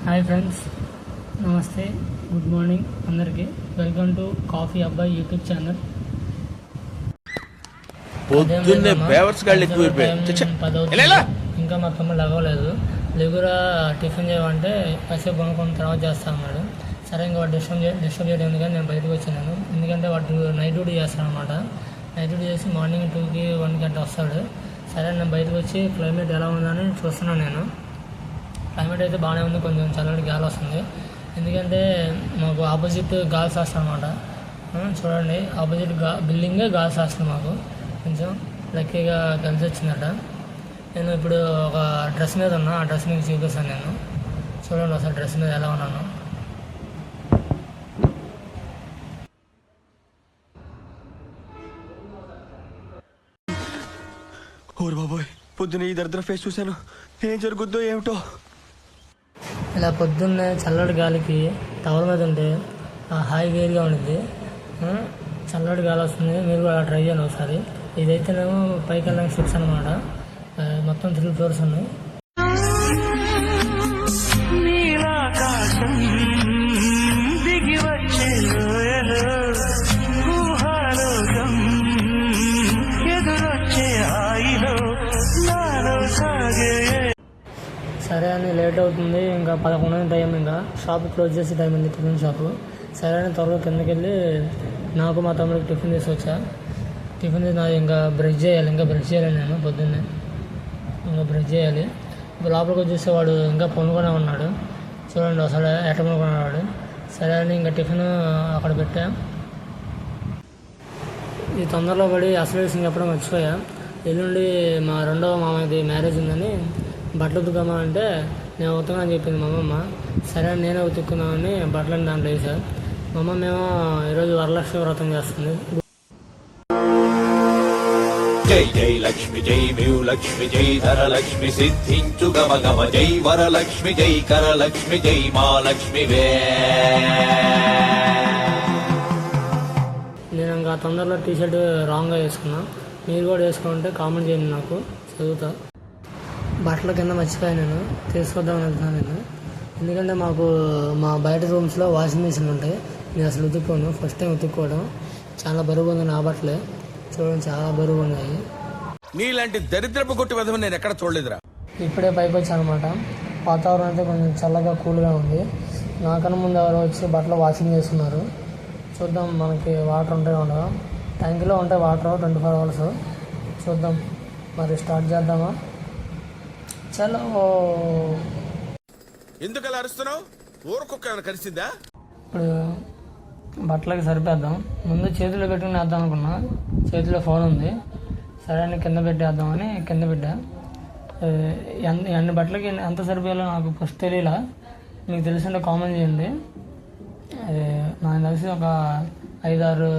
Hi friends, నమస్తే, good morning అందరికీ. Welcome to coffee అబ్బాయి యూట్యూబ్ ఛానల్. ఇంకా మా తమ్ముడు లగవలేదు. లెగురా టిఫిన్ చేయమంటే కాసేపు కొనుక్కున్న తర్వాత చేస్తా అన్నాడు. సరే ఇంకా వాడు డిస్టర్బ్ చేయడం ఎందుకని నేను బయటకు వచ్చాను. ఎందుకంటే వాడు నైట్ డ్యూటీ చేస్తాను అనమాట. నైట్ డ్యూటీ చేసి మార్నింగ్ 2కి 1కి అట్లా వస్తాడు. సరే నేను బయటకు వచ్చి క్లైమేట్ ఎలా ఉందని చూస్తున్నాను. నేను క్లైమేట్ అయితే బాగానే ఉంది, కొంచెం చల్లటి గాలి వస్తుంది. ఎందుకంటే మాకు ఆపోజిట్ గాల్స్ వస్తుంది అనమాట. చూడండి, ఆపోజిట్ బిల్డింగే గాల్స్ వస్తుంది. మాకు కొంచెం లక్కీగా కలిసి వచ్చిందట. నేను ఇప్పుడు ఒక డ్రెస్ మీద ఉన్నా, ఆ డ్రెస్ మీకు చూపిస్తాను. నేను చూడండి అసలు డ్రెస్ మీద ఎలా ఉన్నాను. ఓరు బాబోయ్, పొద్దున ఈ దరిద్ర ఫేస్ చూశాను. ఏం జరుగుద్దో ఏమిటో. ఇలా పొద్దున్నే చల్లటి గాలికి టవర్ మీద ఉంటే హాయి వేరుగా ఉండింది. చల్లటి గాలి వస్తుంది. మీరు కూడా ట్రై చేయండి ఒకసారి. ఇదైతేనేమో పైకి వెళ్ళడానికి స్టెప్స్ అనమాట. మొత్తం 3 ఫ్లోర్స్ ఉన్నాయి. సరే అని లేట్ అవుతుంది, ఇంకా 11 టైం, ఇంకా షాప్ క్లోజ్ చేసే టైం ఉంది, టిఫిన్ షాపు. సరే అని త్వరగా కిందకి వెళ్ళి నాకు మా తమ్ముడికి టిఫిన్ తీసుకొచ్చా. టిఫిన్ నాది ఇంకా బ్రష్ చేయాలి. నేను పొద్దున్నే ఇంకా బ్రష్ చేయాలి. లోపలికి వచ్చేసి వాడు ఇంకా పొనుకొని ఉన్నాడు. చూడండి అసలు ఎట్ట పొనుకున్నాడు. సరే అని ఇంకా టిఫిన్ అక్కడ పెట్టా. ఈ తొందరలో పడి అసలు విషయం చెప్పడం మర్చిపోయా. ఎల్లుండి మా రెండవ మామయ్యది మ్యారేజ్ ఉందని బట్టలు ఉతుకమా అంటే నేను ఉతకమని చెప్పింది మా అమ్మమ్మ. సరే నేనే ఉతుక్కున్నామని బట్టలని దాంట్లో వేసా. మా అమ్మమ్మ ఏమో ఈరోజు వరలక్ష్మి వ్రతం చేస్తుంది. జై జై లక్ష్మి జై మ్యూ లక్ష్మి జై ధరలక్ష్మి సిద్ధించు గమ గమ జై వరలక్ష్మి జై కరలక్ష్మి జై మా లక్ష్మి వే. నేను ఇంకా తొందరలో టీషర్ట్ రాంగ్గా వేసుకున్నా. మీరు కూడా వేసుకుంటే కామెంట్ చేయండి, నాకు చదువుతా. బట్టల కింద మర్చిపోయాను, నేను తీసుకొద్దామని వెళ్తున్నాను నేను. ఎందుకంటే మాకు మా బయట రూమ్స్లో వాషింగ్ మిషన్ ఉంటాయి. నేను అసలు ఉతుక్కోను, ఫస్ట్ టైం ఉతుక్కోవడం. చాలా బరువు ఉంది నా బట్టలే. చూడండి, చాలా బరువు ఉన్నాయి. నీలాంటి దరిద్రపు కొట్టి విధం నేను ఎక్కడ చూడలేదురా. ఇప్పుడే పైకి వచ్చాను అనమాట. వాతావరణం అయితే కొంచెం చల్లగా కూల్గా ఉంది. నాకన్నా ముందు ఎవరు వచ్చి బట్టలు వాషింగ్ చేస్తున్నారు. చూద్దాం, మనకి వాటర్ ఉంటాయి ఉండగా. ట్యాంకులో ఉంటాయి వాటర్ 24 అవర్స్. చూద్దాం, మరి స్టార్ట్ చేద్దామా? చలో. ఎందుకు అలా అరుస్తున్నావు? ఊరకొక్క ఏమైనా కలిసిందా? ఇప్పుడు బట్టలకి సరిపేద్దాం. ముందు చేతిలో పెట్టుకుని వేద్దాం అనుకున్నా. చేతిలో ఫోన్ ఉంది. సరే అని కింద పెట్టేద్దామని కింద పెట్టా. అన్ని బట్టలకి ఎంత సరిపోయాలో నాకు ఫస్ట్ తెలియలా. మీకు తెలిసింటే కామెంట్ చేయండి. నాకు తెలిసి ఒక 5-6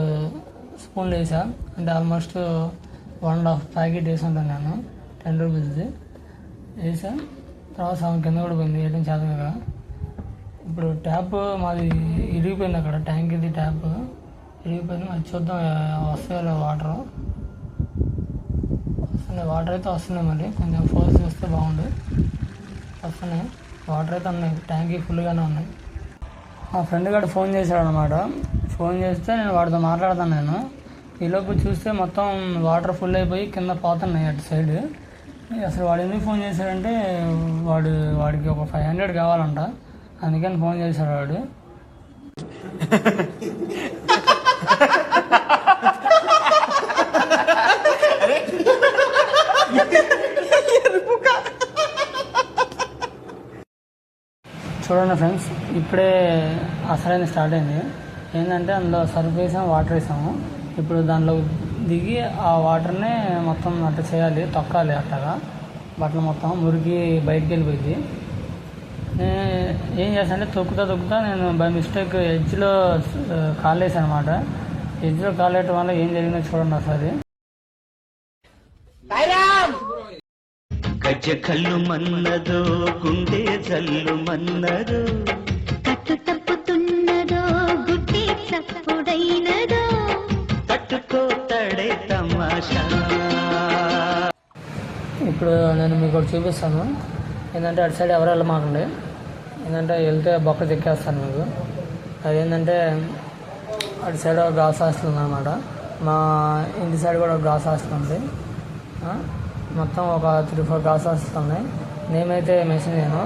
స్పూన్లు వేసా. అంటే ఆల్మోస్ట్ 1.5 ప్యాకెట్ వేసి ఉంటాను నేను. 10 రూపీస్ది వేసా. తర్వాత సగం కింద కూడా పోయింది, వేయడం చేతగా. ఇప్పుడు ట్యాప్ మాది ఇరిగిపోయింది అక్కడ. ట్యాంక్ ఇది ట్యాప్ ఇరిగిపోయింది. మరి చూద్దాం వస్తాయో వాటర్. వస్తున్నాయి, వాటర్ అయితే వస్తున్నాయి. మరి కొంచెం ఫోర్స్ చేస్తే బాగుండు. వస్తున్నాయి, వాటర్ అయితే ఉన్నాయి. ట్యాంక్ ఫుల్గానే ఉన్నాయి. మా ఫ్రెండ్ గారు ఫోన్ చేశాడు అనమాట. ఫోన్ చేస్తే నేను వాడితో మాట్లాడతాను. నేను ఈలోపు చూస్తే మొత్తం వాటర్ ఫుల్ అయిపోయి కింద పోతున్నాయి అటు సైడ్. అసలు వాడు ఎందుకు ఫోన్ చేశాడంటే వాడికి ఒక 500 కావాలంట. అందుకని ఫోన్ చేశాడు వాడు. చూడండి ఫ్రెండ్స్, ఇప్పుడే అసలైన స్టార్ట్ అయింది. ఏంటంటే అందులో సర్ఫ్ వేసాము, వాటర్ వేసాము. ఇప్పుడు దాంట్లో దిగి ఆ వాటర్ని మొత్తం అట్లా చేయాలి, తొక్కాలి. అట్టగా బట్టలు మొత్తం మురికి బయటికి వెళ్ళిపోయింది. ఏం చేస్తానంటే తొక్కుతా నేను బై మిస్టేక్ ఎడ్జ్లో కాలు వేసాను అనమాట. ఎడ్జ్లో కాలు వేయటం వల్ల ఏం జరిగిందో చూడండి ఒకసారి. గజ కళ్ళు మన్నదో గుండె జల్లు మన్నదో కట్టు తప్పుతున్నదో గుడ్డి తప్పుడైనదో తట్టుకోతడే తమాషా. ఇప్పుడు నేను మీకు చూపిస్తాను. ఏంటంటే అటు సైడ్ ఎవరు వెళ్ళమాకండి. ఏంటంటే వెళ్తే బొక్క చెక్కేస్తాను మీకు. అదేంటంటే అటు సైడ్ ఒక గర్ల్స్ హాస్టల్ ఉందన్నమాట. మా ఇంటి సైడ్ కూడా ఒక గర్ల్స్ హాస్టల్ ఉంది. మొత్తం ఒక 3-4 గర్ల్స్ హాస్టల్స్ ఉన్నాయి. నేమైతే మెన్షన్ చేయను,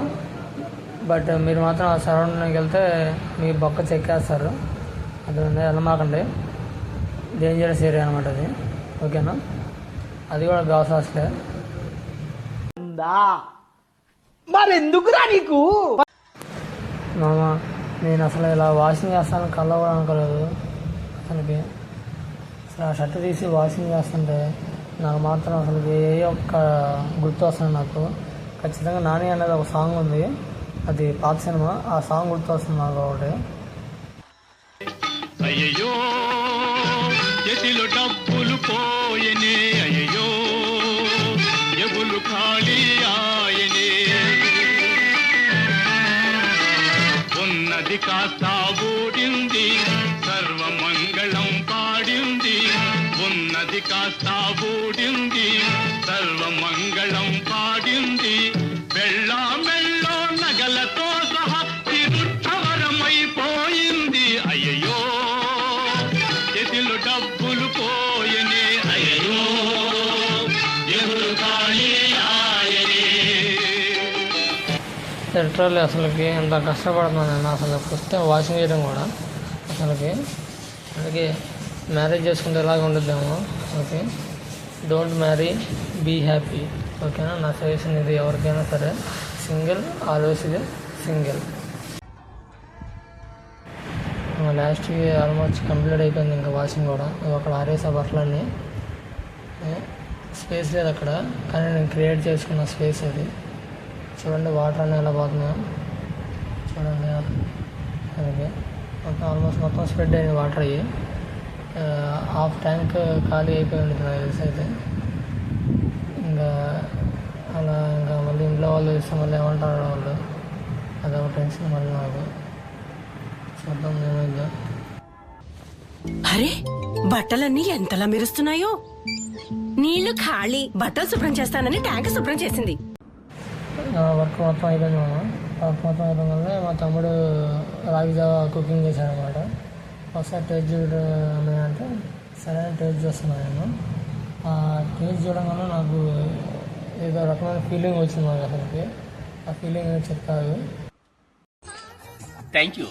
బట్ మీరు మాత్రం ఆ సరౌండింగ్కి వెళ్తే మీ బొక్క చెక్కేస్తారు. అది వెళ్ళమాకండి, డేంజరస్ ఏరియా అనమాట అది. ఓకేనా? అది కూడా గర్ల్స్ హాస్టలే. మరెందుకురా నీకు? మామ, నేను అసలు ఇలా వాషింగ్ చేస్తాను కళ్ళ కూడా అనుకోలేదు అసలుకి. అసలు ఆ షర్ట్ తీసి వాషింగ్ చేస్తుంటే నాకు మాత్రం అసలు ఏ ఒక్క గుర్తు వస్తుంది నాకు. ఖచ్చితంగా నాని అనేది ఒక సాంగ్ ఉంది, అది పాత సినిమా, ఆ సాంగ్ గుర్తు వస్తుంది నాకు ఒకటి. అయ్యో చేతిలో డబ్బులు పోయనే, అయ్యో జబులు ఖాళీ ఆయనే, ఉన్నది కాస్త ఊడింది, సర్వమంగళం పాడింది, ఉన్నది కాస్త ఊడింది, సర్వమంగళం పాడింది, వెళ్ళా మెళ్ళో నగలతో సహా తిరుక్షవరమైపోయింది. అయ్యో చేతిలో డబ్బులు పోయనే, అయ్యో జబులు ఖాళీ ఆయనే. లిటరల్లీ అసలుకి ఎంత కష్టపడుతున్నాను నేను అసలు వస్తే వాషింగ్ చేయడం కూడా అసలుకి. అలాగే మ్యారేజ్ చేసుకుంటే ఎలాగ ఉండద్దేమో. Okay, don't marry, be happy. ఓకేనా? నా సజెషన్ ఇది ఎవరికైనా సరే. సింగిల్ ఆల్వేస్ ఇది సింగిల్. లాస్ట్కి ఆల్మోస్ట్ కంప్లీట్ అయిపోయింది ఇంకా వాషింగ్ కూడా. అక్కడ ఆరేసా బట్టలన్నీ. స్పేస్ లేదు అక్కడ, కానీ నేను క్రియేట్ చేసుకున్న స్పేస్ అది. చూడండి వాటర్ అన్నీ ఎలా పోతున్నాయో చూడండి. అలాగే మొత్తం ఆల్మోస్ట్ మొత్తం స్ప్రెడ్ అయింది వాటర్ అయ్యి. హాఫ్ ట్యాంక్ ఖాళీ అయిపోయి ఉంటుంది నాకు తెలిసి అయితే. ఇంకా అలా ఇంకా మళ్ళీ ఇంట్లో వాళ్ళు ఇస్తే మళ్ళీ ఏమంటారు వాళ్ళు, అదొక టెన్షన్ మళ్ళీ నాకు. చూద్దాం ఏమైందో. అరే బట్టలన్నీ ఎంతలా మెరుస్తున్నాయో. నీళ్లు ఖాళీ, బట్టలు శుభ్రం చేస్తానని ట్యాంక్ శుభ్రం చేసింది. వర్క్ మొత్తం అయిపోయింది మామ. వర్క్ మొత్తం అయిపోయిన వల్ల మా తమ్ముడు రాగి జావా కుకింగ్ చేశాడు అనమాట. ఒకసారి టేస్ట్ చూడమే అంటే సరే టేస్ట్ చేస్తున్నాను నేను. ఆ టేస్ట్ చూడడం వల్ల నాకు ఏదో రకమైన ఫీలింగ్ వచ్చింది నాకు అసలుకి. ఆ ఫీలింగ్ చెప్తారు. Thank you.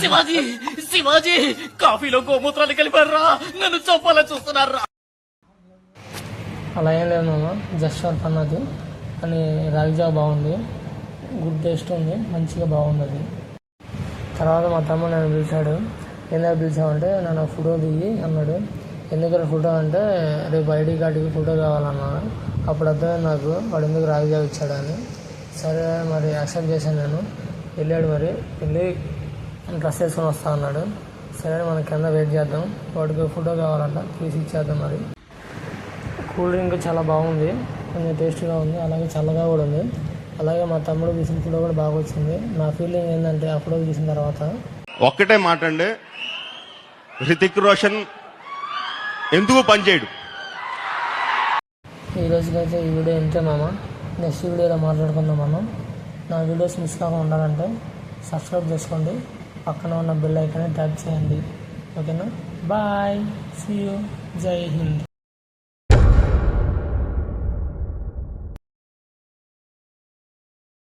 శివాజీ, శివాజీ, కాఫీలో గోమూత్రాలు కలిపారా? నన్ను చంపాలని చూస్తున్నారా? అలా ఏం లేదు మామ, జస్ట్ ఫర్ ఫన్ అది. కానీ రాగి జావా బాగుంది, గుడ్ టేస్ట్ ఉంది, మంచిగా బాగుంది అది. తర్వాత మా తమ్ముడు నన్ను పిలిచాడు. ఎందుకు పిలిచామంటే నన్ను ఫోటో దిగి అన్నాడు. ఎందుకంటే ఫోటో అంటే రేపు ఐడి కార్డుకి ఫోటో కావాలన్నాడు. అప్పుడు అర్థమైంది నాకు వాడు ఎందుకు రాగి జావా ఇచ్చాడు అని. సరే మరి యాక్సెప్ట్ చేశాను నేను. వెళ్ళాడు, మరి వెళ్ళి డ్రెస్ వేసుకొని వస్తా అన్నాడు. సరే మన కింద వెయిట్ చేద్దాం, వాడికి ఫోటో కావాలంట, తీసి ఇచ్చేద్దాం. మరి కూల్ డ్రింక్ చాలా బాగుంది, కొంచెం టేస్ట్గా ఉంది, అలాగే చల్లగా కూడా ఉంది. అలాగే మా తమ్ముడు తీసిన ఫోటో కూడా బాగా వచ్చింది. నా ఫీలింగ్ ఏంటంటే ఆ ఫోటో తీసిన తర్వాత ఒక్కటే మాట అండి, హృతిక్ రోషన్ ఎందుకు పనిచేయడు? ఈ రోజుకైతే ఈ వీడియో ఇంతే మామ. నెక్స్ట్ వీడియోలో మాట్లాడుకుందాం మనం. నా వీడియోస్ మిస్ కాకుండా ఉండాలంటే సబ్స్క్రైబ్ చేసుకోండి, పక్కన ఉన్న బెల్ ఐకాన్ని ట్యాప్ చేయండి. ఓకేనా? బాయ్, సీ యూ, జై హింద్.